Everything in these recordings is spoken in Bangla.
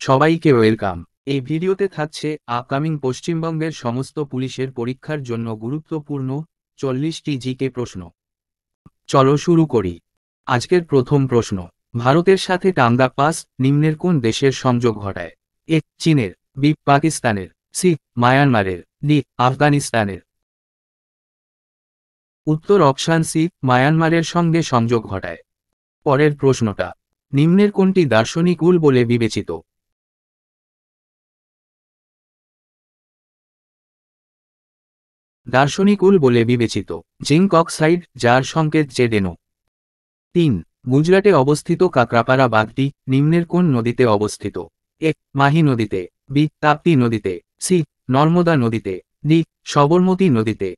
সবাইকে ওয়েলকাম। এই ভিডিওতে থাকছে আপকামিং পশ্চিমবঙ্গের সমস্ত পুলিশের পরীক্ষার জন্য গুরুত্বপূর্ণ 40টি জিকে প্রশ্ন। চলো শুরু করি। আজকের প্রথম প্রশ্ন, ভারতের সাথে টাঙ্গা পাস নিম্নের কোন দেশের সংযোগ ঘটায়? এ চীনের, বি পাকিস্তানের, সি মায়ানমারের, ডি আফগানিস্তানের। উত্তর অপশান সি, মায়ানমারের সঙ্গে সংযোগ ঘটায়। পরের প্রশ্নটা, নিম্নের কোনটি দার্শনিক উল বলে বিবেচিত? দার্শনিক উল বলে বিবেচিত জিঙ্ক অক্সাইড, যার সংকেত জেডেনো। 3. গুজরাটে অবস্থিত কাকরাপাড়া বাঁধটি নিম্নের কোন নদীতে অবস্থিত? এ মাহি নদীতে, বি তাপ্তি নদীতে, সি নর্মদা নদীতে, ডি সবরমতী নদীতে।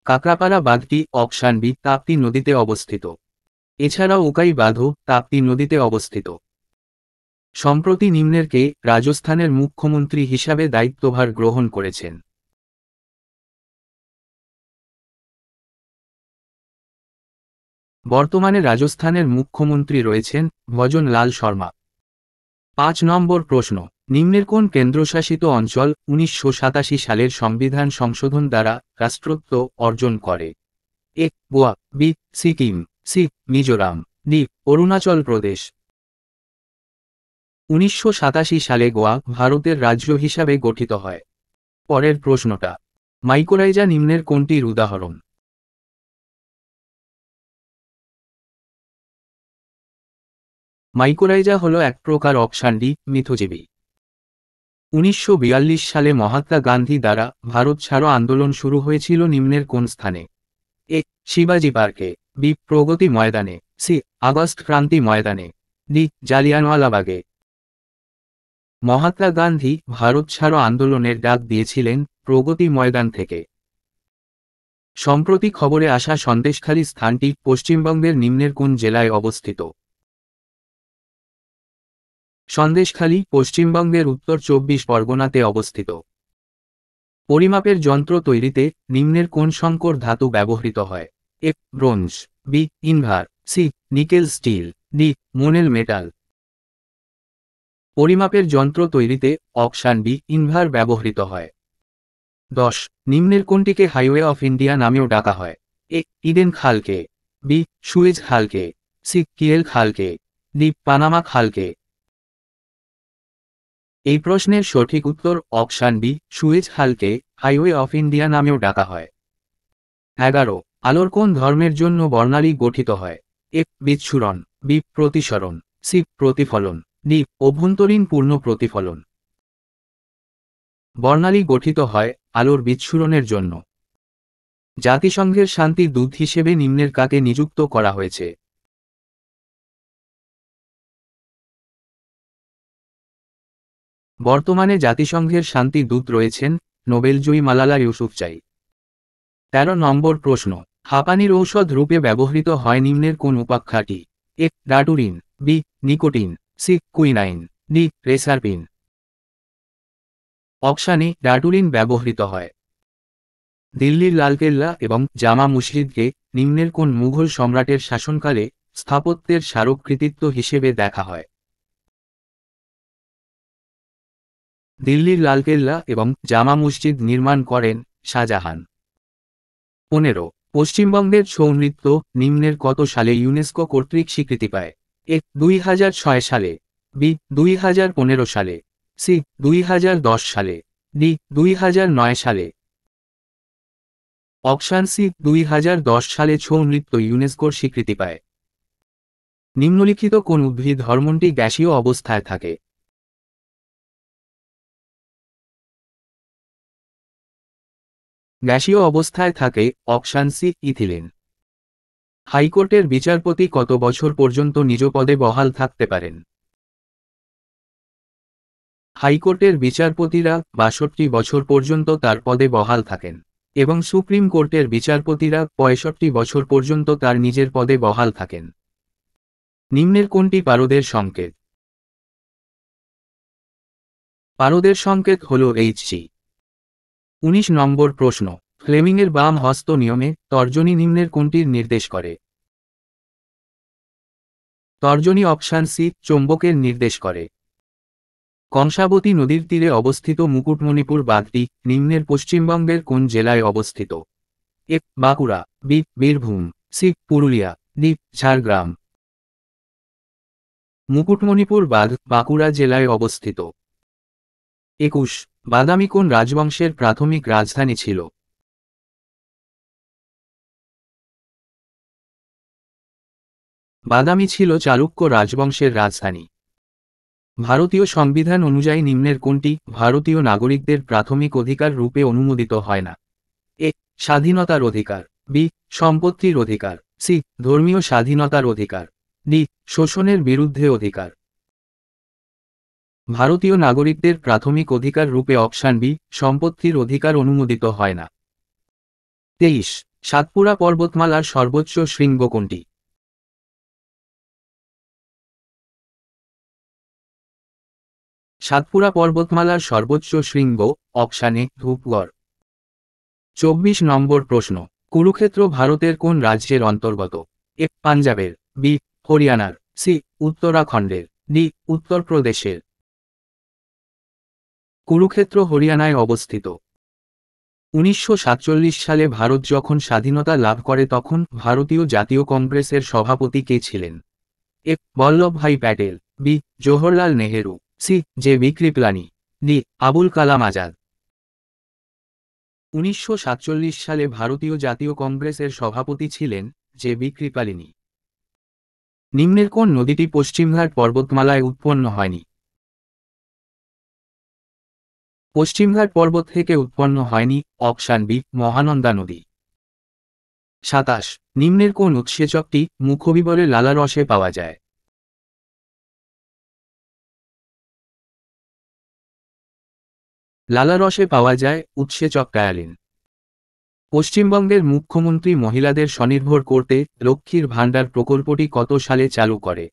কাকরাপাড়া বাঁধটি অপশান বি তাপ্তি নদীতে অবস্থিত। এছাড়াও উকাই বাঁধও তাপ্তি নদীতে অবস্থিত। সম্প্রতি নিম্নের কে রাজস্থানের মুখ্যমন্ত্রী হিসাবে দায়িত্বভার গ্রহণ করেছেন? বর্তমানে রাজস্থানের মুখ্যমন্ত্রী রয়েছেন ভজন লাল শর্মা। 5 নম্বর প্রশ্ন, নিম্নের কোন কেন্দ্রশাসিত অঞ্চল 1987 সালের সংবিধান সংশোধন দ্বারা রাষ্ট্রত্ব অর্জন করে? A Goa, B Sikkim, C Mizoram, D Arunachal Pradesh. 1987 সালে গোয়া ভারতের রাজ্য হিসাবে গঠিত হয়। পরের প্রশ্নটা, মাইকোরাইজা নিম্নের কোনটির উদাহরণ? মাইকোরাইজা হল এক প্রকার অপশান ডি মিথজীবী। 1942 সালে মহাত্মা গান্ধী দ্বারা ভারত ছাড়ো আন্দোলন শুরু হয়েছিল নিম্নের কোন স্থানে? এ শিবাজি পার্কে, বি প্রগতি ময়দানে, সি আগস্ট ক্রান্তি ময়দানে, ডি জালিয়ানওয়ালাবাগে। মহাত্মা গান্ধী ভারত ছাড়ো আন্দোলনের ডাক দিয়েছিলেন প্রগতি ময়দান থেকে। সম্প্রতি খবরে আসা সন্দেশখালী স্থানটি পশ্চিমবঙ্গের নিম্নের কোন জেলায় অবস্থিত? সন্দেশখালী পশ্চিমবঙ্গের উত্তর 24 পরগনাতে অবস্থিত। পরিমাপের যন্ত্র তৈরিতে নিম্নের কোন সংকর ধাতু ব্যবহৃত হয়? A bronze, B invar, C nickel steel, D monel metal. পরিমাপের যন্ত্র তৈরিতে অপশান বি ইনভার ব্যবহৃত হয়। 10. নিম্নের কোনটিকে হাইওয়ে অফ ইন্ডিয়া নামেও ডাকা হয়? এ ইডেন খালকে, বি সুয়েজ খালকে, সি কিয়েল খালকে, ডি পানামা খালকে। এই প্রশ্নের সঠিক উত্তর অপশান বি সুয়েজ খালকে হাইওয়ে অফ ইন্ডিয়া নামেও ডাকা হয়। 11. আলোর কোন ধর্মের জন্য বর্ণালী গঠিত হয়? এ বিচ্ছুরণ, বি প্রতিসরণ, সি প্রতিফলন, ডি অভ্যন্তরীণ পূর্ণ প্রতিফলন। বর্ণালী গঠিত হয় আলোর বিচ্ছুরণের জন্য। জাতিসংঘের শান্তি দূত হিসেবে নিম্নের কাকে নিযুক্ত করা হয়েছে? বর্তমানে জাতিসংঘের শান্তি দূত রয়েছেন নোবেলজয়ী মালালা ইউসুফজাই। 13 নম্বর প্রশ্ন, হাঁপানির ঔষধ রূপে ব্যবহৃত হয় নিম্নের কোন উপাখ্যানটি? A daturine, B nicotine, C quinine, D reserpine. অপশানে ডাটুরিন ব্যবহৃত হয়। দিল্লির লালকেল্লা এবং জামা মসজিদকে নিম্নের কোন মুঘল সম্রাটের শাসনকালে স্থাপত্যের স্মারক কৃতিত্ব হিসেবে দেখা হয়? দিল্লির লালকেল্লা এবং জামা মসজিদ নির্মাণ করেন শাহজাহান। 15. পশ্চিমবঙ্গের ছৌ নৃত্য নিম্নের কত সালে ইউনেস্কো কর্তৃক স্বীকৃতি পায়? এ 2006 সালে, বি 2015 সালে, সি 2010 সালে, ডি 2009 সালে। অপশান সি 2010 সালে ছৌ নৃত্য ইউনেস্কোর স্বীকৃতি পায়। নিম্নলিখিত কোন উদ্ভিদ হরমোনটি গ্যাসীয় অবস্থায় থাকে? গ্যাসীয় অবস্থায় থাকে অপশান সি ইথিলিন। হাইকোর্টের বিচারপতি কত বছর পর্যন্ত নিজ পদে বহাল থাকতে পারেন? হাইকোর্টের বিচারপতিরা 62 বছর পর্যন্ত তার পদে বহাল থাকেন এবং সুপ্রিম কোর্টের বিচারপতিরা 65 বছর পর্যন্ত তার নিজের পদে বহাল থাকেন। নিম্নের কোনটি পারদের সংকেত? পারদের সংকেত হল এইচজি। 19 নম্বর প্রশ্ন, ফ্লেমিংয়ের বাম হস্ত নিয়মে তর্জনী নিম্নের কোনটির নির্দেশ করে? তর্জনী অপশান সি চৌম্বকের নির্দেশ করে। কংসাবতী নদীর তীরে অবস্থিত মুকুটমণিপুর বাঁধটি নিম্নের পশ্চিমবঙ্গের কোন জেলায় অবস্থিত? A Bankura, B Birbhum, C Purulia, D Jhargram. Mukutmanipur বাঁধ বাঁকুড়া জেলায় অবস্থিত। 21 বাদামি কোন রাজবংশের প্রাথমিক রাজধানী ছিল? বাদামি ছিল চালুক্য রাজবংশের রাজধানী। ভারতীয় সংবিধান অনুযায়ী নিম্নের কোনটি ভারতীয় নাগরিকদের প্রাথমিক অধিকার রূপে অনুমোদিত হয় না? এ স্বাধীনতার অধিকার, বি সম্পত্তির অধিকার, সি ধর্মীয় স্বাধীনতার অধিকার, ডি শোষণের বিরুদ্ধে অধিকার। ভারতীয় নাগরিকদের প্রাথমিক অধিকার রূপে অপশান বি সম্পত্তির অধিকার অনুমোদিত হয় না। 23 সাতপুরা পর্বতমালার সর্বোচ্চ শৃঙ্গ কোনটি? সাতপুরা পর্বতমালার সর্বোচ্চ শৃঙ্গ অপশান এ ধূপগড়। 24 নম্বর প্রশ্ন, কুরুক্ষেত্র ভারতের কোন রাজ্যের অন্তর্গত? এ পাঞ্জাবের, বি হরিয়ানার, সি উত্তরাখণ্ডের, ডি উত্তরপ্রদেশের। কুরুক্ষেত্র হরিয়ানায় অবস্থিত। 1947 সালে ভারত যখন স্বাধীনতা লাভ করে তখন ভারতীয় জাতীয় কংগ্রেসের সভাপতি কে ছিলেন? A Vallabhbhai Patel, B Jawaharlal Nehru, C J B Kripalani, D Abul Kalam Azad. 1947 সালে ভারতীয় জাতীয় কংগ্রেসের সভাপতি ছিলেন জে বি কৃপালিনী। নিম্নের কোন নদীটি পশ্চিমঘাট পর্বতমালায় উৎপন্ন হয়নি? পশ্চিমঘাট পর্বত থেকে উৎপন্ন হয়নি অপশান বি মহানন্দা নদী। 27 নিম্নের কোন উৎসেচকটি মুখবিবরে লালারসে পাওয়া যায়? লালারসে পাওয়া যায় উৎসেচক টায়ালিন। পশ্চিমবঙ্গের মুখ্যমন্ত্রী মহিলাদের স্বনির্ভর করতে লক্ষ্মীর ভাণ্ডার প্রকল্পটি কত সালে চালু করে?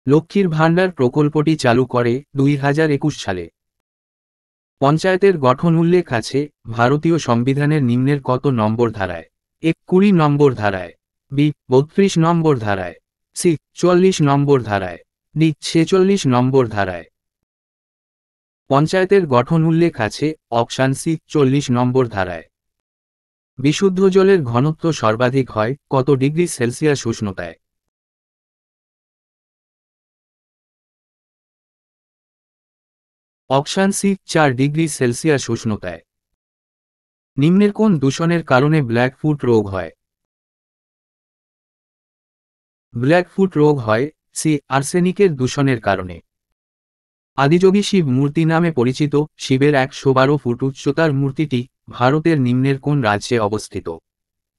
লক্ষ্মীর ভাণ্ডার প্রকল্পটি চালু করে 2021 সালে। পঞ্চায়েতের গঠন উল্লেখ আছে ভারতীয় সংবিধানের নিম্নের কত নম্বর ধারায়? এ 20 নম্বর ধারায়, বি 32 নম্বর ধারায়, সি 44 নম্বর ধারায়, ডি 46 নম্বর ধারায়। পঞ্চায়েতের গঠন উল্লেখ আছে অপশান সি 40 নম্বর ধারায়। বিশুদ্ধ জলের ঘনত্ব সর্বাধিক হয় কত ডিগ্রি সেলসিয়াস উষ্ণতায়? অপশান সি 4 ডিগ্রি সেলসিয়াস উষ্ণতায়। নিম্নের কোন দূষণের কারণে ব্ল্যাকফুট রোগ হয়? ব্ল্যাকফুট রোগ হয় সি আর্সেনিকের দূষণের কারণে। আদিযোগী শিব মূর্তি নামে পরিচিত শিবের 112 ফুট উচ্চতার মূর্তিটি ভারতের নিম্নের কোন রাজ্যে অবস্থিত?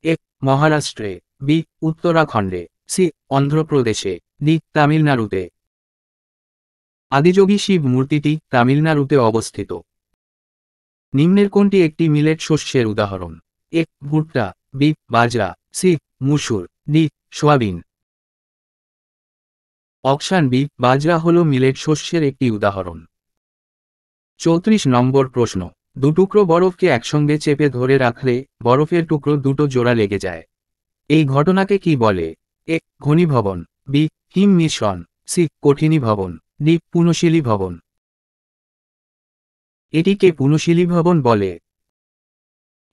এ মহারাষ্ট্রে, বি উত্তরাখণ্ডে, সি অন্ধ্রপ্রদেশে, ডি তামিলনাড়ুতে। আদিযোগী শিব মূর্তিটি তামিলনাড়ুতে অবস্থিত। নিম্নের কোনটি একটি মিলেট শস্যের উদাহরণ? এ ভুট্টা, বি বাজরা, সি মুসুর, ডি সোয়াবিন। অপশান বি বাজরা হল মিলেট শস্যের একটি উদাহরণ। 34 নম্বর প্রশ্ন, দুটুকরো বরফকে একসঙ্গে চেপে ধরে রাখলে বরফের টুকরো দুটো জোড়া লেগে যায়। এই ঘটনাকে কি বলে? এ ঘনীভবন, বি হিম মিশ্রণ, সি কঠিনীভবন, ডি পুনশীলীভবন। এটিকে পুনশীলীভবন বলে।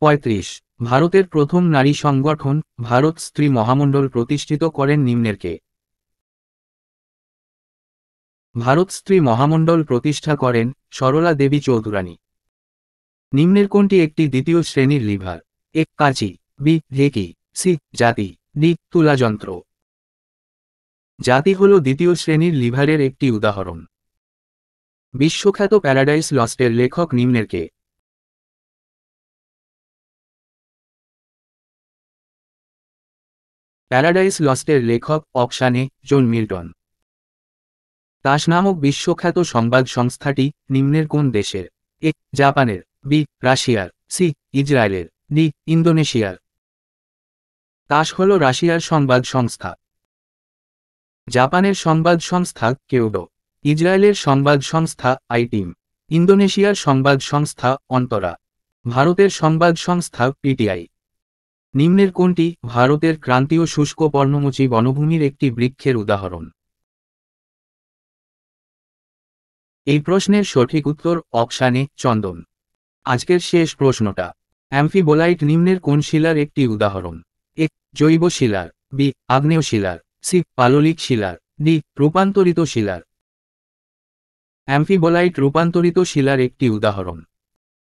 35 ভারতের প্রথম নারী সংগঠন ভারত স্ত্রী মহামণ্ডল প্রতিষ্ঠিত করেন নিম্নের কে? ভারত স্ত্রী মহামণ্ডল প্রতিষ্ঠা করেন সরলা দেবী চৌধুরানী। নিম্নের কোনটি একটি দ্বিতীয় শ্রেণীর লিভার? এ কাঁচি, বি ঢেকি, সি জাতি, ডি তুলাযন্ত্র। জাতি হল দ্বিতীয় শ্রেণীর লিভারের একটি উদাহরণ। বিশ্বখ্যাত প্যারাডাইস লস্টের লেখক নিম্নের কে? প্যারাডাইস লস্টের লেখক অপশান এ জন মিল্টন। তাস নামক বিশ্বখ্যাত সংবাদ সংস্থাটি নিম্নের কোন দেশের? এ জাপানের, বি রাশিয়ার, সি ইসরায়েলের, ডি ইন্দোনেশিয়ার। তাস হল রাশিয়ার সংবাদ সংস্থা। জাপানের সংবাদ সংস্থা কেওডো, ইসরায়েলের সংবাদ সংস্থা আইটিম, ইন্দোনেশিয়ার সংবাদ সংস্থা অন্তরা, ভারতের সংবাদ সংস্থা পিটিআই। নিম্নের কোনটি ভারতের ক্রান্তীয় শুষ্ক পর্ণমোচী বনভূমির একটি বৃক্ষের উদাহরণ? এই প্রশ্নের সঠিক উত্তর অপশানে চন্দন। আজকের শেষ প্রশ্নটা, অ্যাম্ফিবোলাইট নিম্নের কোন শিলার একটি উদাহরণ? এ জৈব শিলার, বি আগ্নেয় শিলার, সি পাললিক শিলার, ডি রূপান্তরিত শিলার। অ্যাম্ফিবোলাইট রূপান্তরিত শিলার একটি উদাহরণ।